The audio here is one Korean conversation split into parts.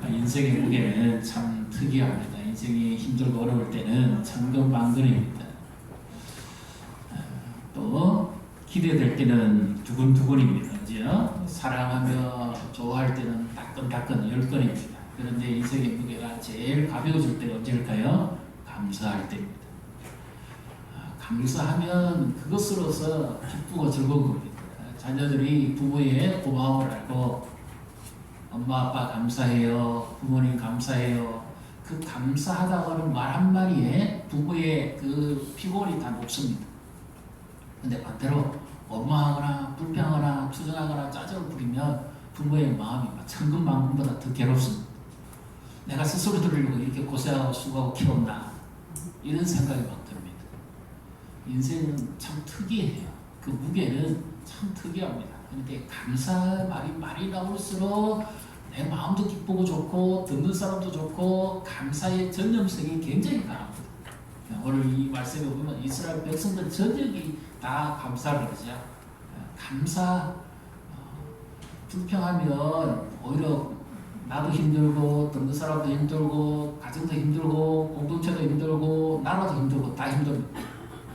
인생의 무게는 참 특이합니다. 인생이 힘들고 어려울 때는 천근만근입니다. 또 기대될 때는 두근두근입니다. 그죠? 사랑하며 좋아할 때는 따끈따끈 열건입니다. 그런데 인생의 무게가 제일 가벼워질 때가 언제일까요? 감사할 때입니다. 감사하면 그것으로서 기쁘고 즐거운 겁니다. 자녀들이 부모의 고마움을 알고 엄마 아빠 감사해요, 부모님 감사해요, 그 감사하다고 하는 말 한마디에 부부의 그 피곤이 다 녹습니다. 근데 반대로 원망하거나 불평하거나 투정하거나 짜증을 부리면 부모의 마음이 천근만근보다 더 괴롭습니다. 내가 스스로 들으려고 이렇게 고생하고 수고하고 키웠나, 이런 생각이 막 듭니다. 인생은 참 특이해요. 그 무게는 참 특이합니다. 그런데 감사 말이 많이 나올수록 내 마음도 기쁘고 좋고 듣는 사람도 좋고 감사의 전념성이 굉장히 강합니다. 오늘 이 말씀에 보면 이스라엘 백성들 전역이 다 감사를 그러죠. 감사, 불평하면 오히려 나도 힘들고 듣는 사람도 힘들고 가정도 힘들고 공동체도 힘들고 나라도 힘들고 다 힘듭니다.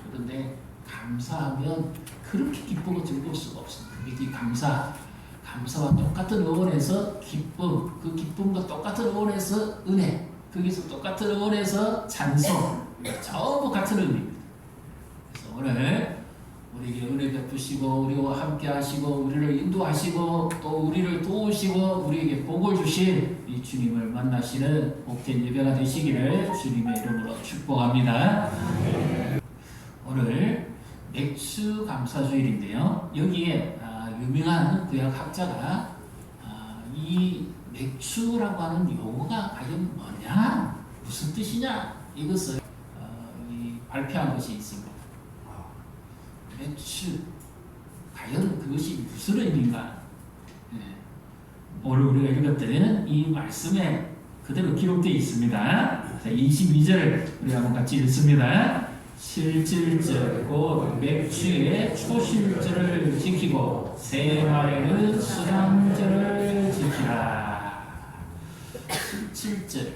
그런데 감사하면 그렇게 기쁘고 즐거울 수가 없습니다. 이 감사와 똑같은 어원에서 기쁨, 그 기쁨과 똑같은 어원에서 은혜, 거기서 똑같은 어원에서 찬송, 전부 같은 의미입니다. 그래서 오늘 우리에게 은혜 베푸시고 우리와 함께 하시고 우리를 인도하시고 또 우리를 도우시고 우리에게 복을 주신 이 주님을 만나시는 복된 예배가 되시기를 주님의 이름으로 축복합니다. 오늘 맥주 감사주일인데요. 여기에 유명한 구약 학자가 이 맥주라고 하는 용어가 과연 뭐냐, 무슨 뜻이냐, 이것을 발표한 것이 있습니다. 맥주, 과연 그것이 무슨 의미인가? 오늘 우리가 읽었던 이 말씀에 그대로 기록되어 있습니다. 22절 우리 한번 같이 읽습니다. 실질절 곧 맥주의 초실절을 지키고 세말에는 수상절을 지키라. 실질절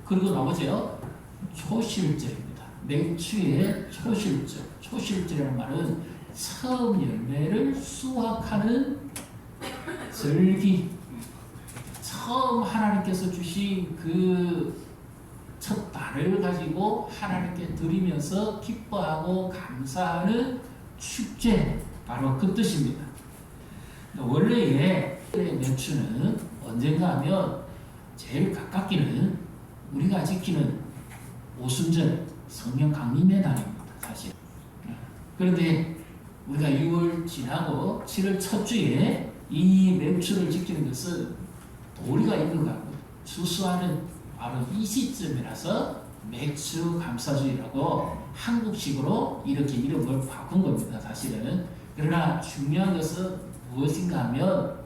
그리고 나머지요 초실절입니다. 맥주의 초실절. 초실절이라는 말은 처음 열매를 수확하는 절기, 처음 하나님께서 주신 그 첫 달을 가지고 하나님께 드리면서 기뻐하고 감사하는 축제, 바로 그 뜻입니다. 원래의 맥주는 언젠가 하면 제일 가깝기는 우리가 지키는 오순절 성령 강림의 날입니다. 사실. 그런데 우리가 6월 지나고 7월 첫 주에 이 맥주를 지키는 것은 도리가 있는 것 같고 추수하는 바로 이 시점이라서 맥주 감사주의라고 한국식으로 이렇게 이름을 바꾼 겁니다. 사실은. 그러나 중요한 것은 무엇인가 하면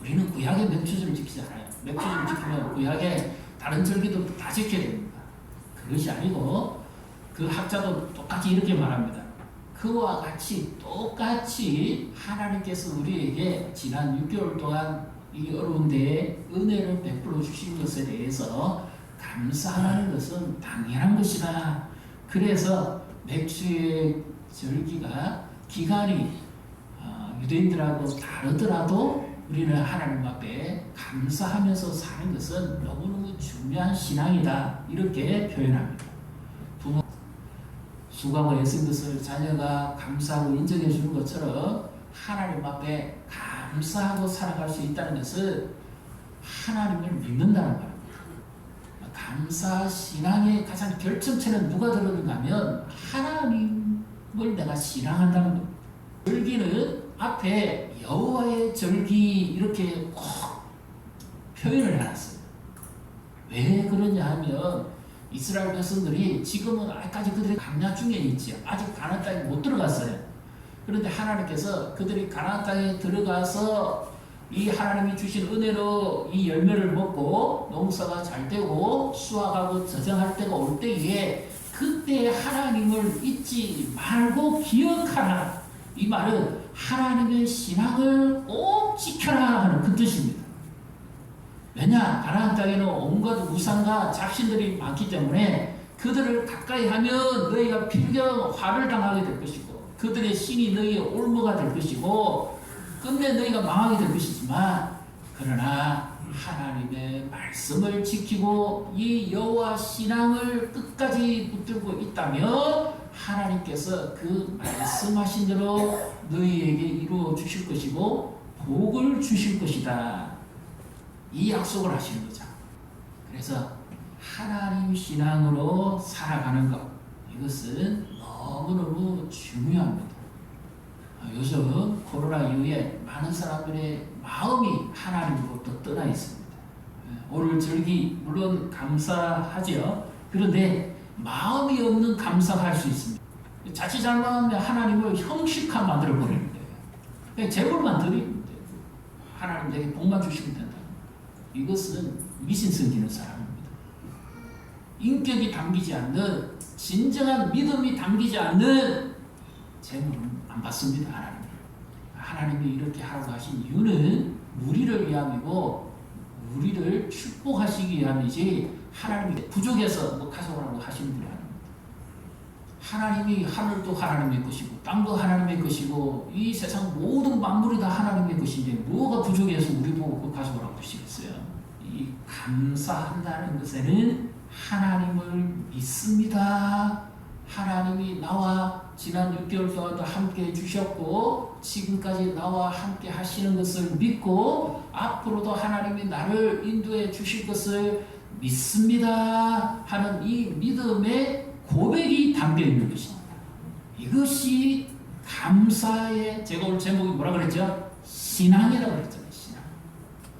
우리는 구약의 맥주주를 지키잖아요. 맥주주를 지키면 구약의 다른 절기도 다 지켜야 됩니다. 그것이 아니고 그 학자도 똑같이 이렇게 말합니다. 그와 같이 똑같이 하나님께서 우리에게 지난 6개월 동안 이 어려운 데에 은혜를 베풀어 주신 것에 대해서 감사하는 것은 당연한 것이다. 그래서 맥주의 절기가 기간이 유대인들하고 다르더라도 우리는 하나님 앞에 감사하면서 사는 것은 너무너무 중요한 신앙이다. 이렇게 표현합니다. 부모 수고하고 애쓴 것을 자녀가 감사하고 인정해 주는 것처럼 하나님 앞에 감사하고 살아갈 수 있다는 것은 하나님을 믿는다는 말입니다. 감사 신앙의 가장 결정체는 누가 들었는가 하면 하나님을 내가 신앙한다는 겁니다. 절기는 앞에 여호와의 절기 이렇게 꼭 표현을 해놨어요. 왜 그러냐 하면 이스라엘 백성들이 지금은 아직까지 그들이 광야 중에 있지요. 아직 가나안 땅에 못 들어갔어요. 그런데 하나님께서 그들이 가나안 땅에 들어가서 이 하나님이 주신 은혜로 이 열매를 먹고 농사가 잘 되고 수확하고 저장할 때가 올 때에 그때 하나님을 잊지 말고 기억하라. 이 말은 하나님의 신앙을 꼭 지켜라 하는 그 뜻입니다. 왜냐? 가나안 땅에는 온갖 우상과 작신들이 많기 때문에 그들을 가까이 하면 너희가 필경 화를 당하게 될 것이고 그들의 신이 너희의 올무가 될 것이고 끝내 너희가 망하게 될 것이지만 그러나 하나님의 말씀을 지키고 이 여호와 신앙을 끝까지 붙들고 있다면 하나님께서 그 말씀하신 대로 너희에게 이루어 주실 것이고 복을 주실 것이다. 이 약속을 하시는 거죠. 그래서 하나님 신앙으로 살아가는 것, 이것은 너무너무 중요합니다. 요즘 코로나 이후에 많은 사람들의 마음이 하나님으로부터 떠나 있습니다. 오늘 절기 물론 감사하죠. 그런데 마음이 없는 감사할 수 있습니다. 자칫 잘못하면 하나님을 형식화 만들어 버리는 거예요. 그냥 제물만 드리면 돼요. 하나님 내게 복만 주시면 된다. 이것은 미신 섬기는 사람입니다. 인격이 담기지 않는 진정한 믿음이 담기지 않는 제물은 안 받습니다. 하나님이 이렇게 하라고 하신 이유는 우리를 위함이고 우리를 축복하시기 위함이지 하나님이 부족해서 뭐 가져오라고 하시는 분이 아닙니다. 하나님이 하늘도 하나님의 것이고 땅도 하나님의 것이고 이 세상 모든 만물이 다 하나님의 것인데 뭐가 부족해서 우리 보고 그거 가져오라고 하시겠어요? 이 감사한다는 것에는 하나님을 믿습니다. 하나님이 나와 지난 6개월 동안도 함께 해주셨고 지금까지 나와 함께 하시는 것을 믿고 앞으로도 하나님이 나를 인도해 주실 것을 믿습니다 하는 이 믿음의 고백이 담겨 있는 것입니다. 이것이 감사의, 제가 오늘 제목이 뭐라 그랬죠? 신앙이라고 그랬잖아요. 신앙.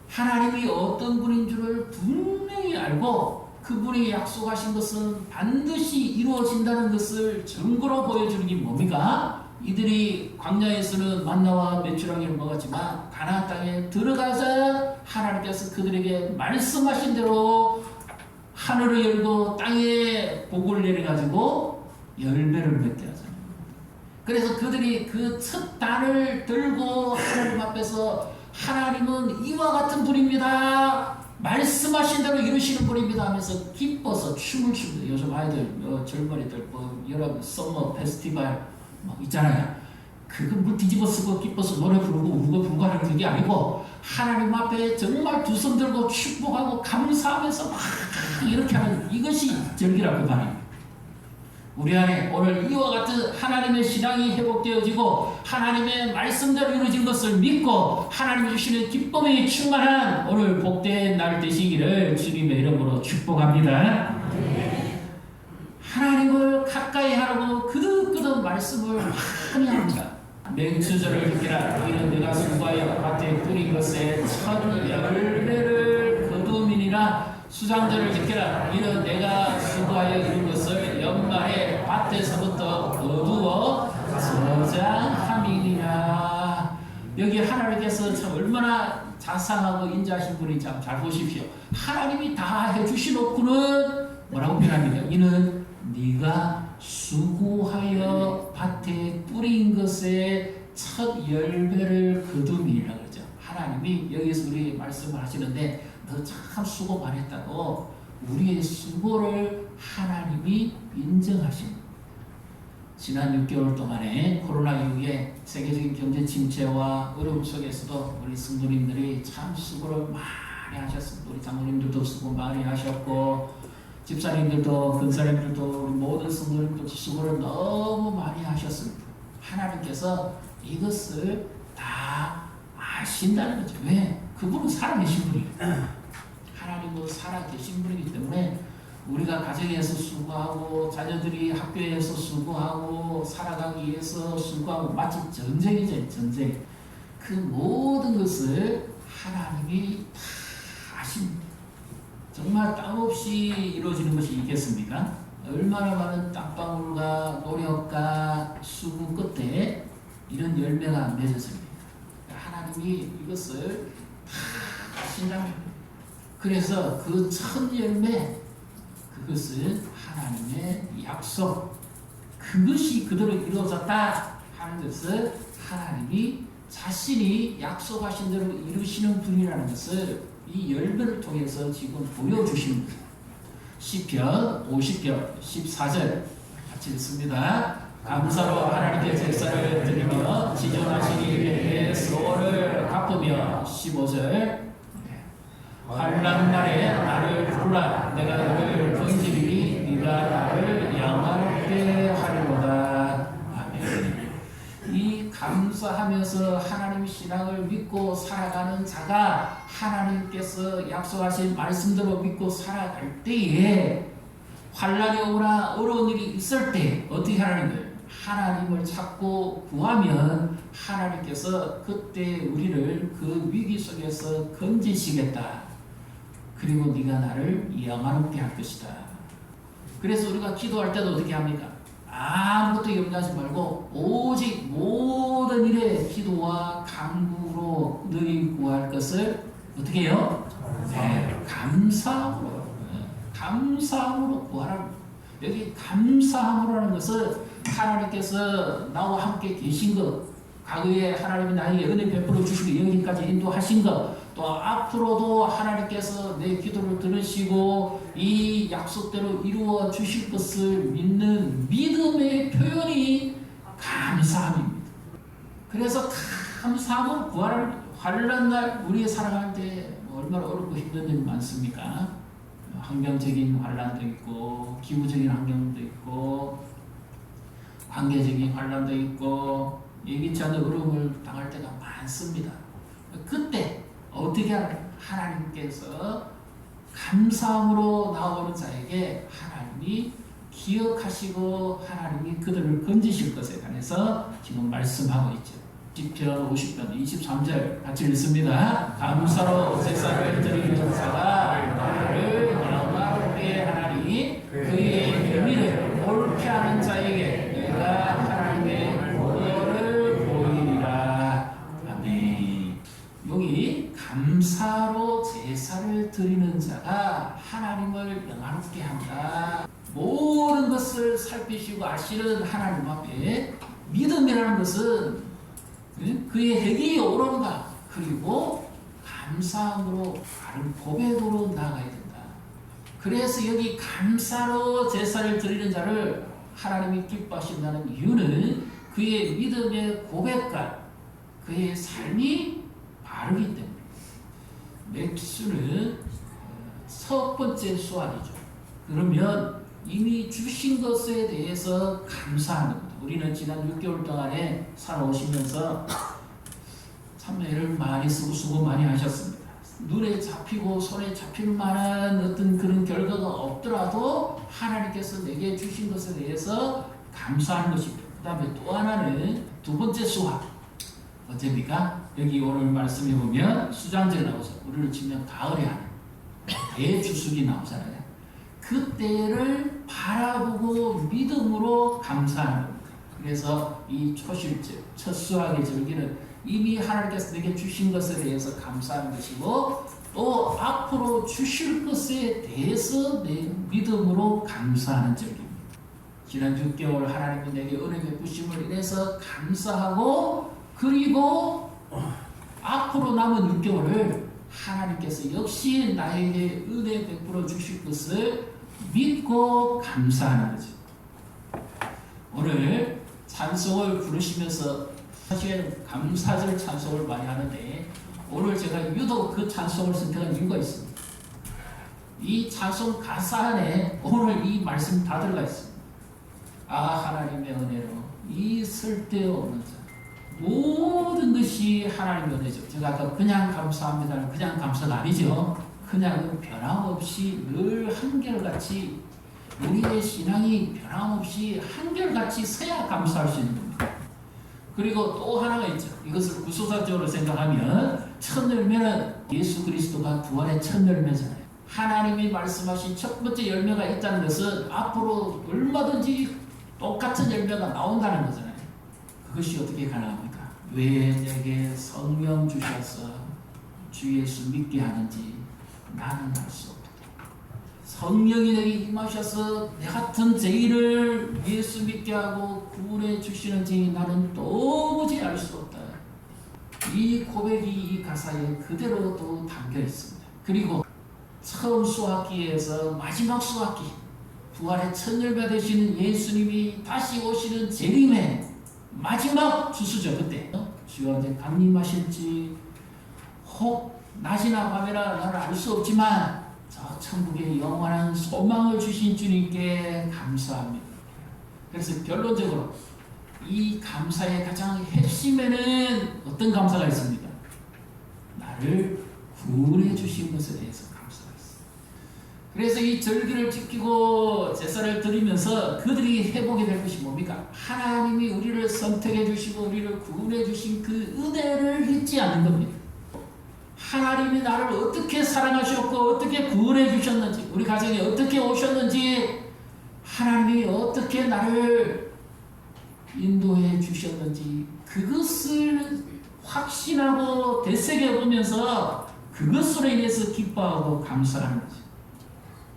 하나님이 어떤 분인 줄을 분명히 알고 그분이 약속하신 것은 반드시 이루어진다는 것을 증거로 보여주는 게 뭡니까? 이들이 광야에서는 만나와 메추라기를 먹었지만 가나안 땅에 들어가자 하나님께서 그들에게 말씀하신 대로 하늘을 열고 땅에 복을 내려가지고 열매를 맺게 하잖아요. 그래서 그들이 그 첫 단을 들고 하나님 앞에서 하나님은 이와 같은 분입니다. 말씀하신 대로 이루시는 분입니다 하면서 기뻐서 춤을 춥니다. 요즘 아이들, 젊은이들 여러 썸머 페스티벌 있잖아요. 그거 물 뒤집어 쓰고 기뻐서 노래 부르고 울고 불가는 그게 아니고 하나님 앞에 정말 두 손 들고 축복하고 감사하면서 막 이렇게 하는 이것이 절기라고 말입니다. 우리 안에 오늘 이와 같은 하나님의 신앙이 회복되어지고 하나님의 말씀대로 이루어진 것을 믿고 하나님이 주시는 기쁨이 충만한 오늘 복된 날 되시기를 주님의 이름으로 축복합니다. 하나님을 가까이 하라고 그득그득 말씀을 많이 합니다. 맹수절을 지키라. 너희는 내가 수고하여 밭에 뿌린 것에 첫 열매를 거두미니라. 수장절을 지키라. 이는 내가 수고하여 이룬 것을 연말에 밭에서부터 거두어 저장함이니라. 여기 하나님께서 참 얼마나 자상하고 인자하신 분이 참 잘 보십시오. 하나님이 다 해주시놓고는 뭐라고 표현합니까? 이는 네가 수고하여 밭에 뿌린 것에 첫 열매를 거둠이라 그러죠. 하나님이 여기서 우리 말씀을 하시는데 너 참 수고 많이 했다고 우리의 수고를 하나님이 인정하십니다. 지난 6개월 동안에 코로나 이후에 세계적인 경제 침체와 어려움 속에서도 우리 성도님들이 참 수고를 많이 하셨습니다. 우리 장로님들도 수고 많이 하셨고 집사님들도 근사님들도 우리 모든 성도님들도 수고를 너무 많이 하셨습니다. 하나님께서 이것을 다 아신다는 거죠. 왜? 그분은 살아계신 분이에요. 하나님은 살아계신 분이기 때문에 우리가 가정에서 수고하고 자녀들이 학교에서 수고하고 살아가기 위해서 수고하고 마치 전쟁이죠. 전쟁. 그 모든 것을 하나님이 다 아십니다. 정말 땀 없이 이루어지는 것이 있겠습니까? 얼마나 많은 땀방울과 노력과 수고 끝에 이런 열매가 맺어집니다. 하나님이 이것을 다 아신다는 그래서 그 첫 열매 그것은 하나님의 약속 그것이 그대로 이루어졌다 하는 것을 하나님이 자신이 약속하신 대로 이루시는 분이라는 것을 이 열매를 통해서 지금 보여주시는 거예요. 시편 50편 14절 같이 읽습니다. 감사로 하나님께 제사를 드리며 지존하신 이에게 수고를 갚으며 15절 환난 날에 나를 부르라 내가 너를 건지리니 네가 나를 영화롭게 하리로다. 아멘. 이 감사하면서 하나님 신앙을 믿고 살아가는 자가 하나님께서 약속하신 말씀대로 믿고 살아갈 때에 환난이 오거나 어려운 일이 있을 때 어떻게 하라는 거예요? 하나님을 찾고 구하면 하나님께서 그때 우리를 그 위기 속에서 건지시겠다. 그리고 네가 나를 영화롭게 할 것이다. 그래서 우리가 기도할 때도 어떻게 합니까? 아무것도 염려하지 말고 오직 모든 일에 기도와 간구로 너희 구할 것을 어떻게 해요? 네, 감사함으로 구하라. 여기 감사함으로라는 것은 하나님께서 나와 함께 계신 것, 과거에 하나님이 나에게 은혜 베풀어 주시고 여기까지 인도하신 것, 또 앞으로도 하나님께서 내 기도를 들으시고 이 약속대로 이루어 주실 것을 믿는 믿음의 표현이 감사함입니다. 그래서 감사함을 구하는 환난 날 우리의 살아갈 때 얼마나 어렵고 힘든 일이 많습니까? 환경적인 환난도 있고 기후적인 환경도 있고 관계적인 환난도 있고 예기치 않은 어려움을 당할 때가 많습니다. 그때 어떻게 하나님께서 감사함으로 나오는 자에게 하나님이 기억하시고 하나님이 그들을 건지실 것에 관해서 지금 말씀하고 있죠. 시편 50편 23절 같이 읽습니다. 감사로 제사를 드리는 자가 나를 영화롭게 하나니 그의 의미를 옳게 하는 자에게 내가 하나님의 보혈을 보이리라. 아멘. 여기 감사로 제사를 드리는 자가 하나님을 영화롭게 한다. 모든 것을 살피시고 아시는 하나님 앞에 믿음이라는 것은 그의 행위에 오른가 그리고 감사함으로 바른 고백으로 나아가야 된다. 그래서 여기 감사로 제사를 드리는 자를 하나님이 기뻐하신다는 이유는 그의 믿음의 고백과 그의 삶이 바르기 때문에. 맥주는 첫 번째 수완이죠. 그러면 이미 주신 것에 대해서 감사하는 겁니다. 우리는 지난 6개월 동안에 살아오시면서 참 애를 많이 쓰고 수고 많이 하셨습니다. 눈에 잡히고 손에 잡힐 만한 어떤 그런 결과가 없더라도 하나님께서 내게 주신 것에 대해서 감사하는 것입니다. 그 다음에 또 하나는 두 번째 수확. 어째입니까? 여기 오늘 말씀해 보면 수장제 나오죠. 우리를 치면 가을에 하는 대추수기 나오잖아요. 그때를 바라보고 믿음으로 감사하는 겁니다. 그래서 이 초실절, 첫 수확의 절기는 이미 하나님께서 내게 주신 것에 대해서 감사하는 것이고 또 앞으로 주실 것에 대해서 내 믿음으로 감사하는 절기입니다. 지난 6개월 하나님이 내게 은혜 베푸심을 인해서 감사하고 그리고 앞으로 남은 6개월을 하나님께서 역시 나에게 은혜 베풀어 주실 것을 믿고 감사하는 거죠. 오늘 찬송을 부르시면서 사실 감사절 찬송을 많이 하는데 오늘 제가 유독 그 찬송을 선택한 이유가 있습니다. 이 찬송 가사 안에 오늘 이 말씀 다 들어가 있습니다. 아 하나님의 은혜로 이 쓸데없는 자 모든 것이 하나님의 은혜죠. 제가 아까 그냥 감사합니다. 그냥 감사가 아니죠. 그냥 변함없이 늘 한결같이 우리의 신앙이 변함없이 한결같이 서야 감사할 수 있는 겁니다. 그리고 또 하나가 있죠. 이것을 구속사적으로 생각하면 첫 열매는 예수 그리스도가 부활의 첫 열매잖아요. 하나님이 말씀하신 첫 번째 열매가 있다는 것은 앞으로 얼마든지 똑같은 열매가 나온다는 거잖아요. 그것이 어떻게 가능합니까? 왜 내게 성령 주셔서 주 예수 믿게 하는지 나는 알 수 없다. 성령이 내게 임하셔서 내 같은 죄인을 예수 믿게 하고 구원해 주시는지 나는 도무지 알 수 없다. 이 고백이 이 가사에 그대로 또 담겨 있습니다. 그리고 처음 수확기에서 마지막 수확기, 부활의 첫 열매 되시는 예수님이 다시 오시는 재림의 마지막 주수죠. 그때 주여 언제 강림하실지 혹 낮이나 밤이나 나를 알 수 없지만 저 천국의 영원한 소망을 주신 주님께 감사합니다. 그래서 결론적으로 이 감사의 가장 핵심에는 어떤 감사가 있습니까? 나를 구원해 주신 것에 대해서 감사가 있습니다. 그래서 이 절기를 지키고 제사를 드리면서 그들이 회복이 될 것이 뭡니까? 하나님이 우리를 선택해 주시고 우리를 구원해 주신 그 은혜를 잊지 않는 겁니다. 하나님이 나를 어떻게 사랑하셨고 어떻게 구원해 주셨는지, 우리 가정에 어떻게 오셨는지, 하나님이 어떻게 나를 인도해 주셨는지 그것을 확신하고 되새겨보면서 그것으로 인해서 기뻐하고 감사하는 거죠.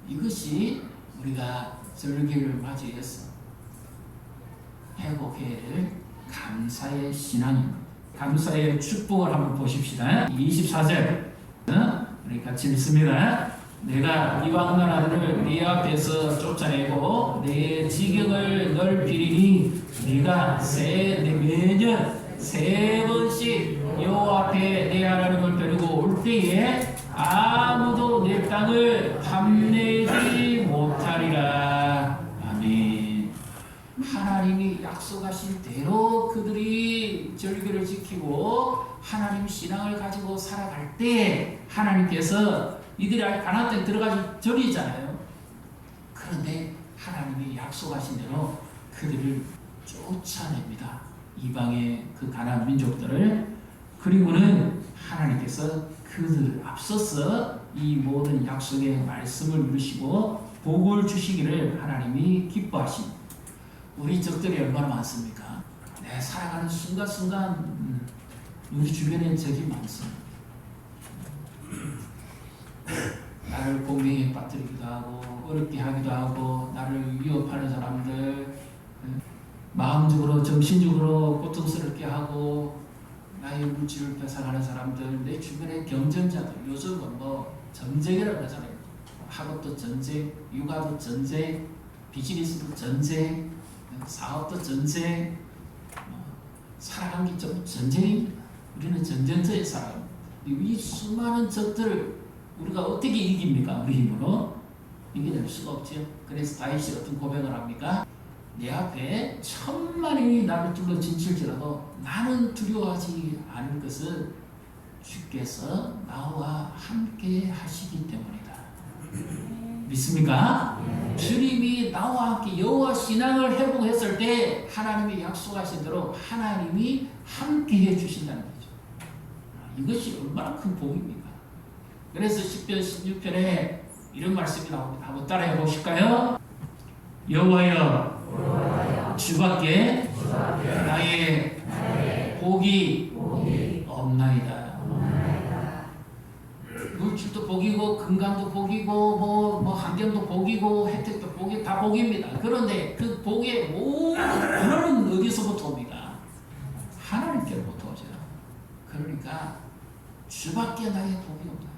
이것이 우리가 절기를 맞이해서 회복해야 될 감사의 신앙입니다. 감사의 축복을 한번 보십시다. 24절 우리 같이 읽습니다. 내가 이방 나라들을 네 앞에서 쫓아내고 내 지경을 넓히리니 네가 매년 3번씩 여호와 앞에 내 하나님을 데리고 올 때에 아무도 내 땅을 탐내지 못하리라. 아멘. 하나님이 약속하신 대로 그들이 절기를 지키고 하나님 신앙을 가지고 살아갈 때 하나님께서 이들이 가나안 땅에 들어가기 전이잖아요. 그런데 하나님이 약속하신 대로 그들을 쫓아냅니다. 이방의 그 가나안 민족들을. 그리고는 하나님께서 그들 앞서서 이 모든 약속의 말씀을 이루시고 복을 주시기를 하나님이 기뻐하십니다. 우리 적들이 얼마나 많습니까? 내 살아가는 순간순간 우리 주변에 적이 많습니다. 나를 공경에 빠뜨리기도 하고 어렵게 하기도 하고 나를 위협하는 사람들, 마음적으로 정신적으로 고통스럽게 하고 나의 물질을 뺏어가는 사람들, 내 주변의 경쟁자들, 요즘은 뭐 전쟁이라고 하잖아요. 학업도 전쟁, 육아도 전쟁, 비즈니스도 전쟁, 사업도 전쟁, 살아가는 게 좀 전쟁입니다. 우리는 전쟁터에 살아요. 이 수많은 적들을 우리가 어떻게 이깁니까? 우리 힘으로 이겨낼 수가 없죠. 그래서 다윗이 어떤 고백을 합니까? 내 앞에 1000만이 나를 둘러 진칠지라도 나는 두려워하지 않을 것은 주께서 나와 함께 하시기 때문이다. 믿습니까? 주님이 나와 함께 여호와 신앙을 회복했을 때 하나님이 약속하신 대로 하나님이 함께 해주신다는 거죠. 이것이 얼마나 큰 복입니까? 그래서 10편 16편에 이런 말씀이 나옵니다. 한번 따라해 보실까요? 여호와여 주밖에 나의 복이 없나이다. 물질도 복이고 건강도 복이고 뭐 환경도 복이고 혜택도 복이 다 복입니다. 그런데 그 복의 모든 어디서부터 옵니까? 하나님께로부터 오죠. 그러니까 주밖에 나의 복이 없다.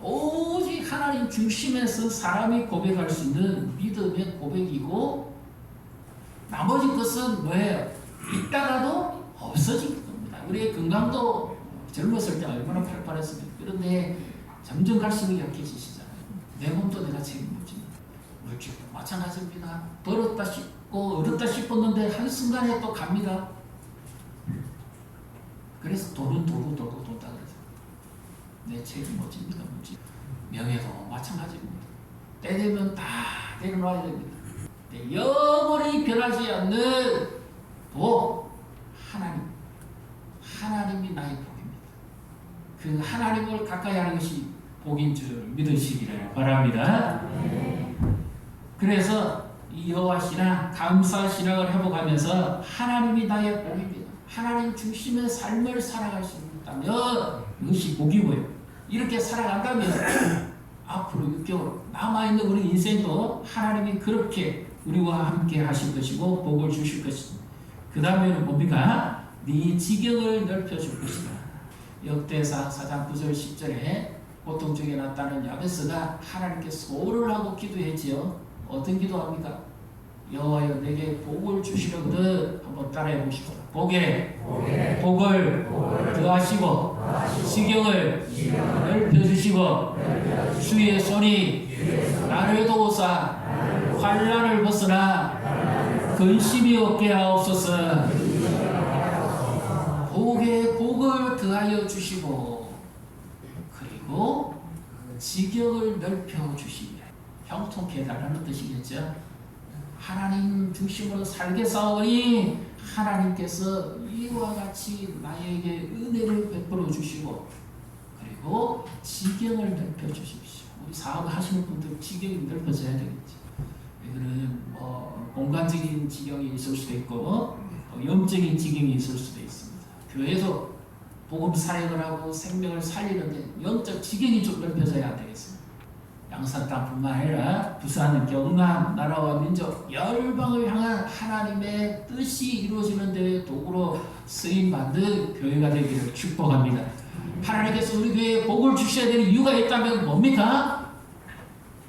오직 하나님 중심에서 사람이 고백할 수 있는 믿음의 고백이고 나머지 것은 뭐예요? 있다가도 없어질 겁니다. 우리의 건강도 젊었을 때 얼마나 팔팔했습니까? 그런데 점점 갈수록 약해지시잖아요. 내 몸도 내가 책임집니다. 물질도 마찬가지입니다. 벌었다 싶고 얻었다 싶었는데 한순간에 또 갑니다. 그래서 돈은 도다 그러죠. 내 책임집니다. 물질. 명예도 마찬가지입니다. 때 되면 다 내려놔야 됩니다. 영원히 변하지 않는 복, 하나님이 나의 복입니다. 그 하나님을 가까이 하는 것이 복인 줄 믿으시기를 바랍니다. 그래서 이 여호와 신앙, 감사 신앙을 회복하면서 하나님이 나의 복입니다. 하나님 중심의 삶을 살아갈 수 있다면 이것이 복이고요. 이렇게 살아간다면 앞으로 6개월 남아있는 우리 인생도 하나님이 그렇게 우리와 함께 하실 것이고 복을 주실 것입니다. 그 다음에는 뭡니까? 네 지경을 넓혀줄 것이다. 역대상 4장 9절 10절에 고통 중에 났다는 야베스가 하나님께 소를 하고 기도했지요. 어떤 기도합니까? 여호와여 내게 복을 주시려거든. 한번 따라해 보시고 복에 복을 더하시고 지경을 넓혀주시고 주의 손이 나를 도우사 환난을 벗어나 근심이 없게 하옵소서. 복에 복을 더하여 주시고 그리고 지경을 넓혀 주시며 형통케 해달라는 뜻이겠죠. 하나님 중심으로 살게 싸우니 하나님께서 이와 같이 나에게 은혜를 베풀어 주시고 그리고 지경을 넓혀 주십시오. 우리 사업을 하시는 분들 지경이 넓혀져야 되겠지. 이거는 공간적인 지경이 있을 수도 있고 영적인 지경이 있을 수도 있습니다. 교회에서 복음 사역을 하고 생명을 살리는데 영적 지경이 좀 넓혀져야 되겠습니다. 양산 땅뿐만 아니라 부산, 경남, 나라와 민족, 열방을 향한 하나님의 뜻이 이루어지는 데 도구로 쓰임받는 교회가 되기를 축복합니다. 하나님께서 우리 교회에 복을 주셔야 되는 이유가 있다면 뭡니까?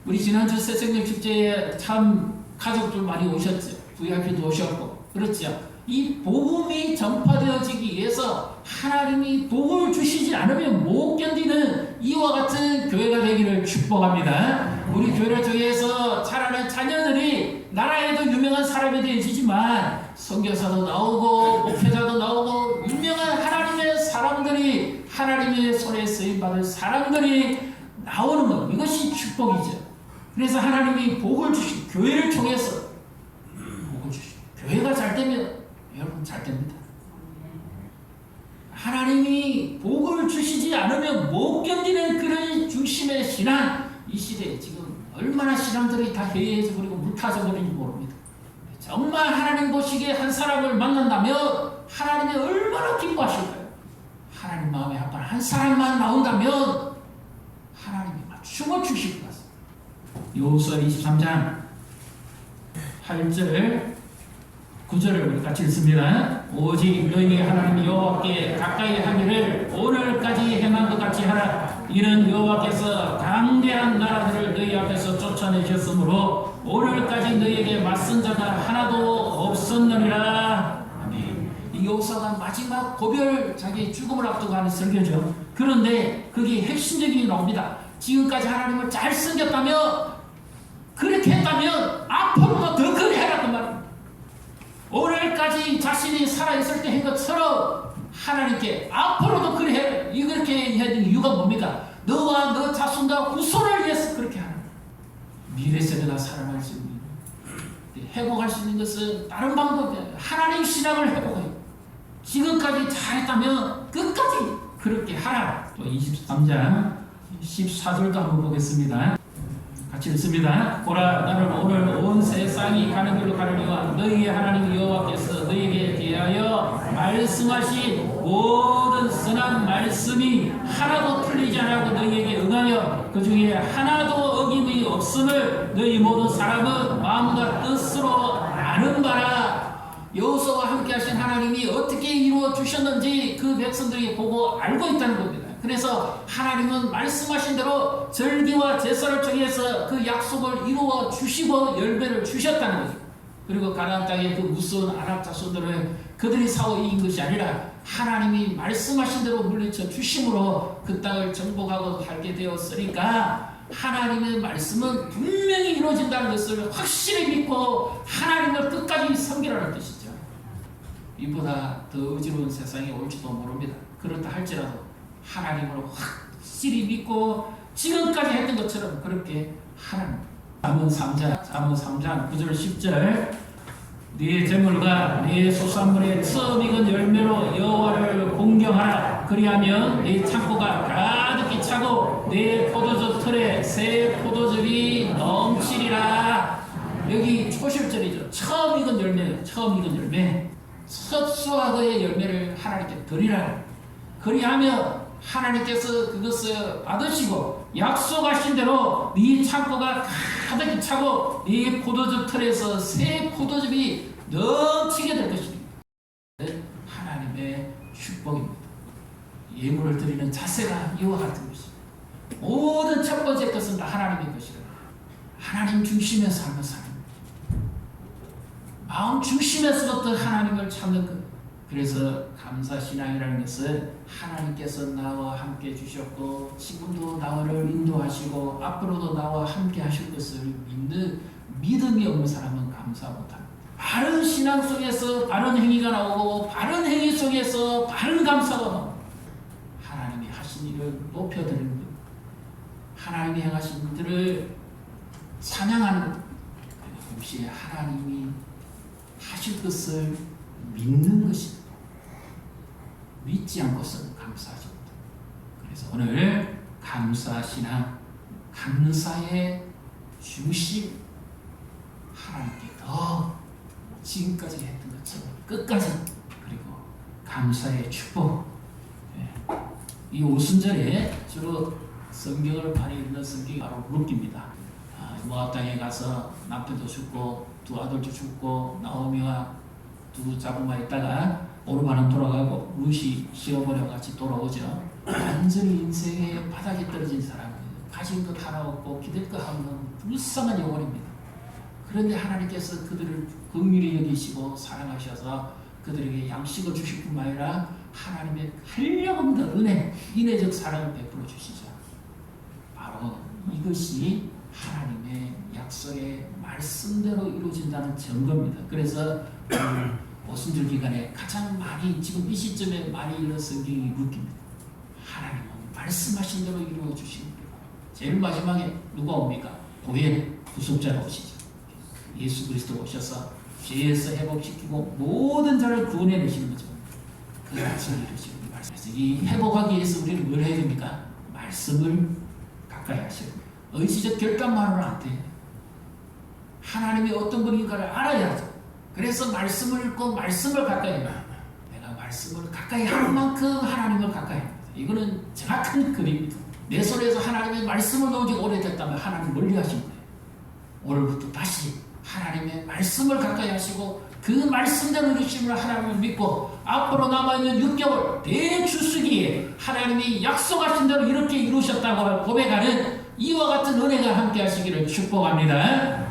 우리 지난주 새생명 축제에 참 가족들 많이 오셨죠. VIP도 오셨고 그렇죠. 이 복음이 전파되어지기 위해서 하나님이 복을 주시지 않으면 못 견디는 이와 같은 교회가 되기를 축복합니다. 우리 교회를 통해서 자라는 자녀들이 나라에도 유명한 사람이 되어지지만 선교사도 나오고 목회자도 나오고 유명한 하나님의 사람들이 하나님의 손에 쓰임받을 사람들이 나오는 것, 이것이 축복이죠. 그래서 하나님이 복을 주시고 교회를 통해서 복을 주시고 교회가 잘 되면 여러분 잘 됩니다. 하나님이 복을 주시지 않으면 못 견디는 그런 중심의 신앙, 이 시대에 지금 얼마나 신앙들이 다 해이해져 버리고 물타져 버리는지 모릅니다. 정말 하나님 보시기에 한 사람을 만난다면 하나님이 얼마나 기뻐하실까요? 하나님 마음에 합한 한 사람만 나온다면 하나님이 맞춤을 주실 것 같습니다. 여호수아 23장 8절 9절을 우리 같이 읽습니다. 오직 너희 하나님 여호와께 가까이 하기를 오늘까지 행한 것 같이 하라. 이는 여호와께서 강대한 나라들을 너희 앞에서 쫓아내셨으므로 오늘까지 너희에게 맞선 자가 하나도 없었느니라. 아멘. 이 여호수아가 마지막 고별 자기 죽음을 앞두고 하는 설교죠. 그런데 그게 핵심적인 게 나옵니다. 지금까지 하나님을 잘 섬겼다면 그렇게 했다면 앞으로도 더 그리 해라 그 말입니다. 오늘까지 자신이 살아있을 때 한 것처럼 하나님께 앞으로도 그래 이렇게 해야 되는 이유가 뭡니까? 너와 너 자손과 후손을 위해서 그렇게 하는 거예요. 미래 세대가 살아날 수 있는 회복할 수 있는 것은 다른 방법이에요. 하나님 신앙을 회복해요. 지금까지 잘했다면 끝까지 그렇게 하라. 또 23장 14절도 한번 보겠습니다. 같이 읽습니다. 보라 나는 오늘 온 세상이 가는 길로 가느니와 너희의 하나님 여호와께서 너희에게 대하여 말씀하신 모든 선한 말씀이 하나도 틀리지 않고 너희에게 응하여 그 중에 하나도 어김이 없음을 너희 모든 사람은 마음과 뜻으로 아는 바라. 여호수아와 함께 하신 하나님이 어떻게 이루어 주셨는지 그 백성들이 보고 알고 있다는 겁니다. 그래서 하나님은 말씀하신 대로 절기와 제사를 통해서 그 약속을 이루어 주시고 열매를 주셨다는 거죠. 그리고 가나안 땅의 그 무서운 아랍 자손들을 그들이 싸워 이긴 것이 아니라 하나님이 말씀하신 대로 물리쳐 주심으로 그 땅을 정복하고 살게 되었으니까 하나님의 말씀은 분명히 이루어진다는 것을 확실히 믿고 하나님을 끝까지 섬기라는 뜻이죠. 이보다 더 어지러운 세상이 올지도 모릅니다. 그렇다 할지라도 하나님을 확실히 믿고 지금까지 했던 것처럼 그렇게 하라는 거예요. 잠언 3장 9절 10절 네 재물과 네 소산물의 처음 익은 열매로 여호와를 공경하라. 그리하면 네 창고가 가득히 차고 네 포도즙 틀에 새 포도즙이 넘치리라. 여기 초실절이죠. 처음 익은 열매, 처음 익은 열매, 첫 수확의 열매를 하나님께 드리라. 그리하면 하나님께서 그것을 받으시고 약속하신 대로 네 창고가 가득히 차고 네 포도즙 틀에서 새 포도즙이 넘치게 될 것입니다. 하나님의 축복입니다. 예물을 드리는 자세가 이와 같은 것입니다. 모든 첫 번째 것은 다 하나님의 것이라. 하나님 중심의 삶을 사는 마음 중심에서부터 하나님을 찾는 것. 그래서 감사신앙이라는 것은 하나님께서 나와 함께 주셨고 지금도 나를 인도하시고 앞으로도 나와 함께 하실 것을 믿는 믿음이 없는 사람은 감사 못합니다. 바른 신앙 속에서 바른 행위가 나오고 바른 행위 속에서 바른 감사가 나옵니다. 하나님이 하신 일을 높여드리는 것, 하나님이 행하신 일들을 찬양하는 것, 그리고 동시에 하나님이 하실 것을 믿는 것입니다. 믿지 않고서는 감사하지 못합니다. 그래서 오늘 감사신앙, 감사의 중심, 하나님께 더 지금까지 했던 것처럼 끝까지, 그리고 감사의 축복. 이 오순절에 주로 성경을 많이 읽는 성경이 바로 룻기입니다. 모압 땅에 가서 남편도 죽고 두 아들도 죽고 나오미와 두 자부만 있다가 오르반은 돌아가고 룻이 시어머니와 같이 돌아오죠. 완전히 인생의 바닥에 떨어진 사람이에요. 가진 것 하나 없고 기댈 것 없는 불쌍한 영혼입니다. 그런데 하나님께서 그들을 긍휼히 여기시고 사랑하셔서 그들에게 양식을 주실 뿐만 아니라 하나님의 한량없는 은혜, 인내적 사랑을 베풀어 주시죠. 바로 이것이 하나님의 약속의 말씀대로 이루어진다는 증거입니다. 그래서 오순절 기간에 가장 많이 지금 이 시점에 많이 읽는 성경이 룻기입니다. 하나님은 말씀하신 대로 이루어 주십니다. 제일 마지막에 누가 옵니까? 보혈 구속자가 오시죠. 예수 그리스도 오셔서 죄에서 회복시키고 모든 자를 구원해내시는 거죠. 그 말씀을 이루시는 말씀에서 이 회복하기 위해서 우리는 뭘 해야 됩니까? 말씀을 가까이 하셔야 됩니다. 의지적 결단만으로는 안 돼. 하나님이 어떤 분인가를 알아야 하죠. 그래서 말씀을 읽고 말씀을 가까이 해야 내가 말씀을 가까이 하는 만큼 하나님을 가까이 합니다. 이거는 정확한 그림입니다. 내 손에서 하나님의 말씀을 놓은 지 오래됐다면 하나님 멀리 하신 거예요. 오늘부터 다시 하나님의 말씀을 가까이 하시고 그 말씀대로 이루심을 하나님을 믿고 앞으로 남아있는 6개월 대추수기에 하나님이 약속하신 대로 이렇게 이루셨다고 고백하는 이와 같은 은혜가 함께 하시기를 축복합니다.